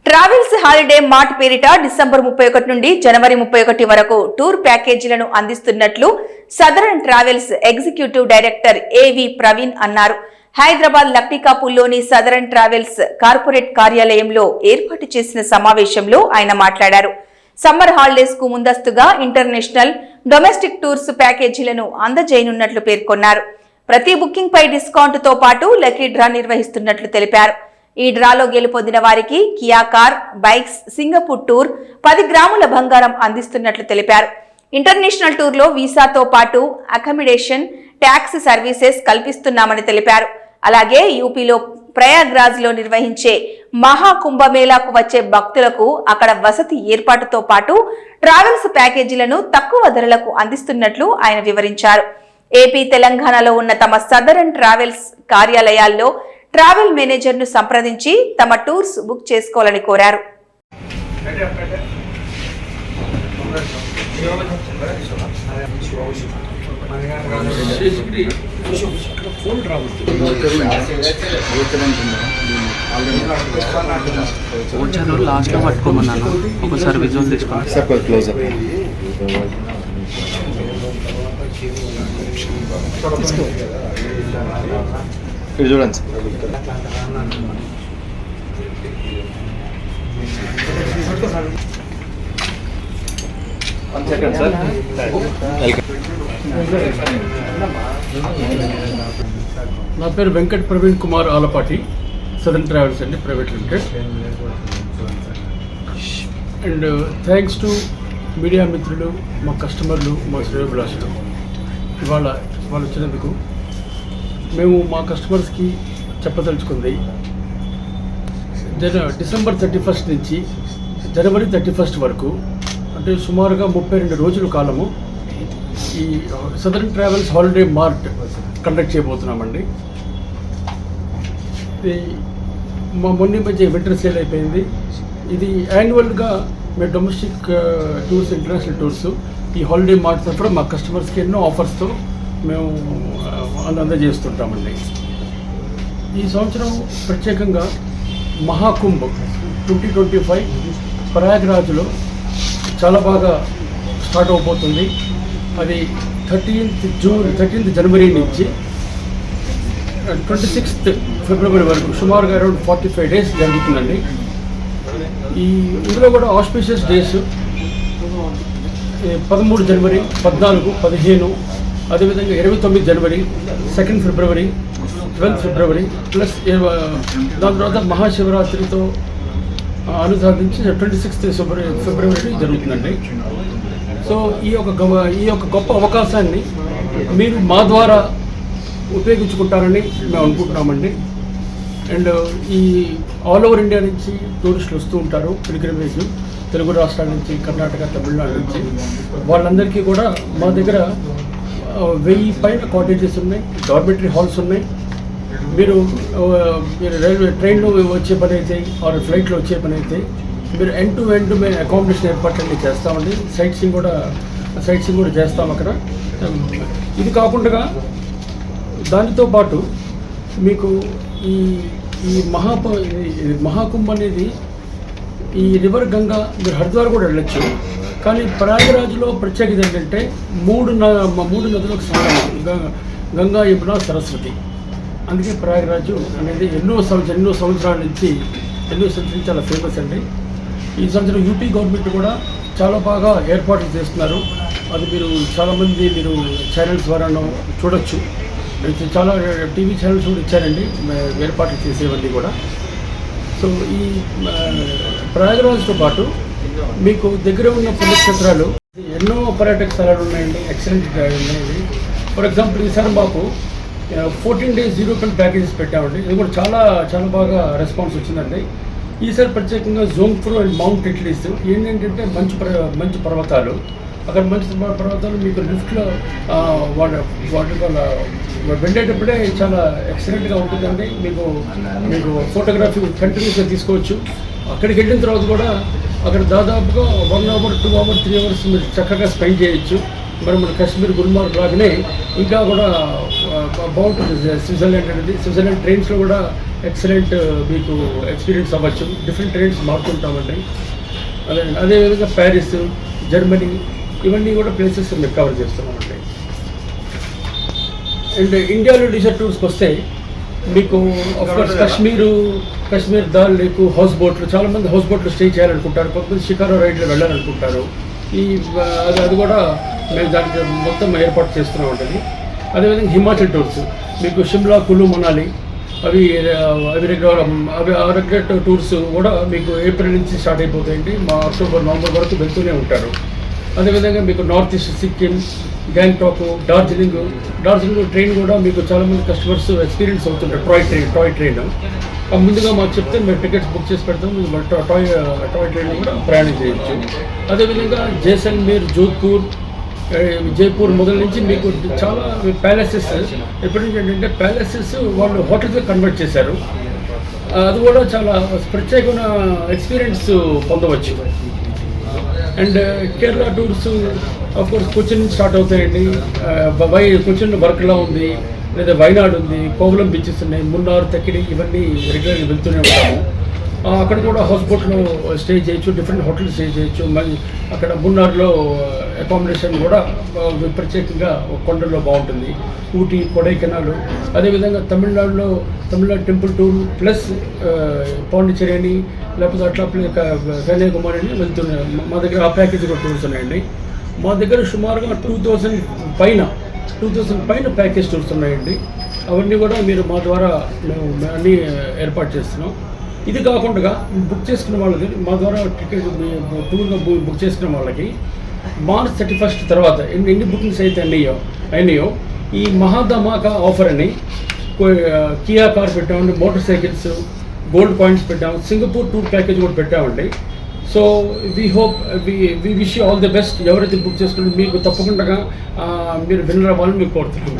Travels holiday mart పేరిట December 31 నుండి జనవరి 31 వరకు టూర్ ప్యాకేజీలను అందిస్తున్నట్లు Southern Travels executive director A V Praveen అన్నారు. హైదరాబాద్ లక్టికాపూల్లోని సదరన్ ట్రావెల్స్ కార్పొరేట్ కార్యాలయంలో ఏర్పాటు చేసిన సమావేశంలో ఆయన మాట్లాడారు. సమ్మర్ హాలిడేస్ కు ముందస్తుగా ఇంటర్నేషనల్, డొమెస్టిక్ టూర్స్ ప్యాకేజీలను అందజేయనున్నట్లు పేర్కొన్నారు. ప్రతి బుకింగ్ పై డిస్కౌంట్ తో పాటు లక్కీ డ్రా నిర్వహిస్తున్నట్లు తెలిపారు. ఈ డ్రాలో గెలుపొందిన వారికి Kia car, bikes, Singapore tour, 10 గ్రాముల బంగారం అందిస్తున్నట్లు తెలిపారు. ఇంటర్నేషనల్ టూర్లో వీసాతో పాటు అకామిడేషన్, ట్యాక్సీ సర్వీసెస్ కల్పిస్తున్నామని తెలిపారు. అలాగే యూపీలో ప్రయాగ్రాజ్ లో నిర్వహించే మహాకుంభమేళాకు వచ్చే భక్తులకు అక్కడ వసతి ఏర్పాటుతో పాటు ట్రావెల్స్ ప్యాకేజీలను తక్కువ ధరలకు అందిస్తున్నట్లు ఆయన వివరించారు. ఏపీ, తెలంగాణలో ఉన్న తమ సదరన్ ట్రావెల్స్ కార్యాలయాల్లో ట్రావెల్ మేనేజర్ ను సంప్రదించి తమ టూర్స్ బుక్ చేసుకోవాలని కోరారు. లాస్ట్ లో పట్టుకోమన్నాను, ఒకసారి విజువల్ తీసుకోండి. చూడండి సార్. నా పేరు వెంకట్ ప్రవీణ్ కుమార్ ఆలపాటి, సదరన్ ట్రావెల్స్ అండి, private limited. And thanks to media మిత్రులు, మా కస్టమర్లు, మా శ్రేయోభిలాషులు ఇవాళ వచ్చినందుకు. మేము మా కస్టమర్స్కి చెప్పదలుచుకుంది, డిసెంబర్ 31 నుంచి జనవరి 31 వరకు, అంటే సుమారుగా 32 రోజుల కాలము ఈ Southern Travels holiday mart conduct చేయబోతున్నామండి. ఇది మా మొన్న మధ్య వింటర్ సేల్ అయిపోయింది. ఇది యాన్యువల్గా మేము డొమెస్టిక్ టూర్స్, ఇంటర్నేషనల్ టూర్స్ ఈ హాలిడే మార్ట్ తరఫున మా కస్టమర్స్కి ఎన్నో ఆఫర్స్తో మేము అందజేస్తుంటామండి. ఈ సంవత్సరం ప్రత్యేకంగా మహాకుంభ్ 2025 ప్రయాగ్రాజ్లో చాలా బాగా స్టార్ట్ అవబోతుంది. అది 13th జనవరి నుంచి 26th ఫిబ్రవరి వరకు సుమారుగా అరౌండ్ 45 days జరుగుతుందండి. ఇందులో కూడా ఆస్పిషియస్ డేస్ 13 జనవరి, 14, 15, అదేవిధంగా 29 జనవరి, 2 ఫిబ్రవరి, 12 ఫిబ్రవరి ప్లస్ దాని తర్వాత మహాశివరాత్రితో అనుసారించి 26th ఫిబ్రవరి జరుగుతుందండి. సో ఈ యొక్క గొప్ప అవకాశాన్ని మీరు మా ద్వారా ఉపయోగించుకుంటారని మేము అనుకుంటున్నామండి. అండ్ ఈ ఆల్ ఓవర్ ఇండియా నుంచి టూరిస్టులు వస్తూ ఉంటారు, పిల్గ్రిమేజ్, తెలుగు రాష్ట్రాల నుంచి, కర్ణాటక, తమిళనాడు నుంచి. వాళ్ళందరికీ కూడా మా దగ్గర 1000 పైన కాటేజెస్ ఉన్నాయి, డార్మెటరీ హాల్స్ ఉన్నాయి. మీరు రైల్వే ట్రైన్లో వచ్చే పని అయితే ఆర్ ఫ్లైట్లో వచ్చే పని అయితే మీరు ఎండ్ టు ఎండ్ మేము అకామిడేషన్ ఏర్పాట్లన్నీ చేస్తామండి. సైట్ సీయింగ్ కూడా చేస్తాం అక్కడ. ఇది కాకుండా దానితో పాటు మీకు ఈ మహాకుంభ్ అనేది ఈ రివర్ గంగా, మీరు హరిద్వార్ కూడా వెళ్ళొచ్చు. కానీ ప్రయాగరాజ్లో ప్రత్యేకత ఏంటంటే మూడు నదులకు సంగమం, గంగా, యమున, సరస్వతి. అందుకే ప్రయాగరాజు అనేది ఎన్నో సంవత్సరాల నుంచి చాలా ఫేమస్ అండి. ఈ సంవత్సరం యూపీ గవర్నమెంట్ కూడా చాలా బాగా ఏర్పాట్లు చేస్తున్నారు. అది మీరు చాలామంది ఛానల్స్ ద్వారా చూడొచ్చు. చాలా టీవీ ఛానల్స్ కూడా ఇచ్చారండి ఏర్పాట్లు చేసేవన్నీ కూడా. సో ఈ ప్రయాగరాజ్తో పాటు మీకు దగ్గర ఉన్న పుణ్యక్షేత్రాలు ఎన్నో పర్యాటక స్థలాలు ఉన్నాయండి, ఎక్సలెంట్ ఉన్నాయి. ఫర్ ఎగ్జాంపుల్ ఈసారి మాకు 14 days 0 ప్యాకేజెస్ పెట్టామండి. ఇది కూడా చాలా బాగా రెస్పాన్స్ వచ్చిందండి. ఈసారి ప్రత్యేకంగా జోంగ్ఫ్రో అండ్ మౌంట్ ఇట్లీస్ ఏంటంటే మంచి పర్వతాలు. అక్కడ మంచి పర్వతాలు మీకు లిఫ్ట్లో వాటి వెళ్ళేటప్పుడే చాలా ఎక్సలెంట్గా ఉంటుందండి. మీకు ఫోటోగ్రఫీ కంటిన్యూస్గా తీసుకోవచ్చు. అక్కడికి వెళ్ళిన తర్వాత కూడా అక్కడ దాదాపుగా 1 hour, 2 hours, 3 hours మీరు చక్కగా స్పెండ్ చేయొచ్చు. మరి మన కాశ్మీర్, గుల్మార్గ్ లాగానే ఇంకా కూడా బాగుంటుంది స్విట్జర్లాండ్ అనేది. స్విట్జర్లాండ్ ట్రైన్స్లో కూడా ఎక్సలెంట్ మీకు ఎక్స్పీరియన్స్ అవ్వచ్చు. డిఫరెంట్ ట్రైన్స్ మారుతుంటామండి. అదేవిధంగా ప్యారిస్, జర్మనీ ఇవన్నీ కూడా ప్లేసెస్ మేము కవర్ చేస్తున్నామండి. అండ్ ఇండియాలో లీజర్ టూర్స్కి వస్తే మీకు of course Kashmir dal lake house బోట్లు, చాలామంది హౌస్ బోట్లు స్టే చేయాలనుకుంటారు, కొంతమంది షికారో రైడ్లో వెళ్ళాలనుకుంటారు. అది కూడా మేము దానికి మొత్తం ఏర్పాటు చేస్తూనే ఉంటుంది. అదేవిధంగా హిమాచల్ టూర్స్ మీకు షిమ్లా, కులు, మనాలి అవి రెగ్యులర్ టూర్స్ కూడా మీకు ఏప్రిల్ నుంచి స్టార్ట్ అయిపోతాయండి. మా అక్టోబర్, నవంబర్ వరకు వెళ్తూనే ఉంటారు. అదేవిధంగా మీకు north east Sikkim, Gangtok, Darjeeling train కూడా మీకు చాలామంది కస్టమర్స్ ఎక్స్పీరియన్స్ అవుతుంటారు. టాయ్ ట్రైన్ ముందుగా మాకు చెప్తే మేము టికెట్స్ బుక్ చేసి పెడతాం. టాయ్ ట్రైన్ కూడా ప్రయాణం చేయొచ్చు. అదేవిధంగా జైసల్మేర్, జోధ్పూర్, జైపూర్ మొదల నుంచి మీకు చాలా ప్యాలెసెస్ ఎప్పటి నుంచి ఏంటంటే ప్యాలెసెస్ వాళ్ళు హోటల్స్గా కన్వర్ట్ చేశారు. అది కూడా చాలా ప్రత్యేకమైన ఎక్స్పీరియన్స్ పొందవచ్చు. And Kerala tours of course Cochin నుంచి స్టార్ట్ అవుతాయండి. కొచ్చిన్ వర్కలా ఉంది, లేదా వైనాడ్ ఉంది, కోవలం బీచెస్ ఉన్నాయి, మున్నార్, తకిడి ఇవన్నీ రెగ్యులర్గా వెళ్తూనే ఉంటాము. అక్కడ కూడా హౌస్ బోట్లో స్టే చేయొచ్చు, డిఫరెంట్ హోటల్ స్టే చేయొచ్చు. మళ్ళీ అక్కడ మున్నార్లో అకామిడేషన్ కూడా ప్రత్యేకంగా కొండల్లో బాగుంటుంది. ఊటీ, కొడైకెనాల్, అదేవిధంగా Tamil Nadu temple tour plus Pondicherry అని లేకపోతే అట్లా కన్యాకుమారి అని వెళ్తున్నాయి. మా దగ్గర ఆ ప్యాకేజ్ కూడా టూర్స్ ఉన్నాయండి. మా దగ్గర సుమారుగా 2000 పైన ప్యాకేజ్ టూర్స్ ఉన్నాయండి. అవన్నీ కూడా మీరు మా ద్వారా మేము అన్నీ ఏర్పాటు చేస్తున్నాం. ఇది కాకుండా బుక్ చేసుకున్న వాళ్ళకి మా ద్వారా టికెట్ టూర్గా బుక్ చేసుకున్న వాళ్ళకి మార్చ్ 31 తర్వాత ఎన్ని బుకింగ్స్ అయితే అయినాయో ఈ మహాధమాకా ఆఫర్ అని కియా కార్ పెట్టామండి, మోటార్ సైకిల్స్, గోల్డ్ కాయిన్స్ పెట్టాము, సింగపూర్ టూర్ ప్యాకేజ్ కూడా పెట్టామండి. So we wish all the best. ఎవరైతే బుక్ చేసుకుంటే మీకు తప్పకుండా మీరు విన్నర్ అవ్వాలని మీకు కోరుతున్నాం.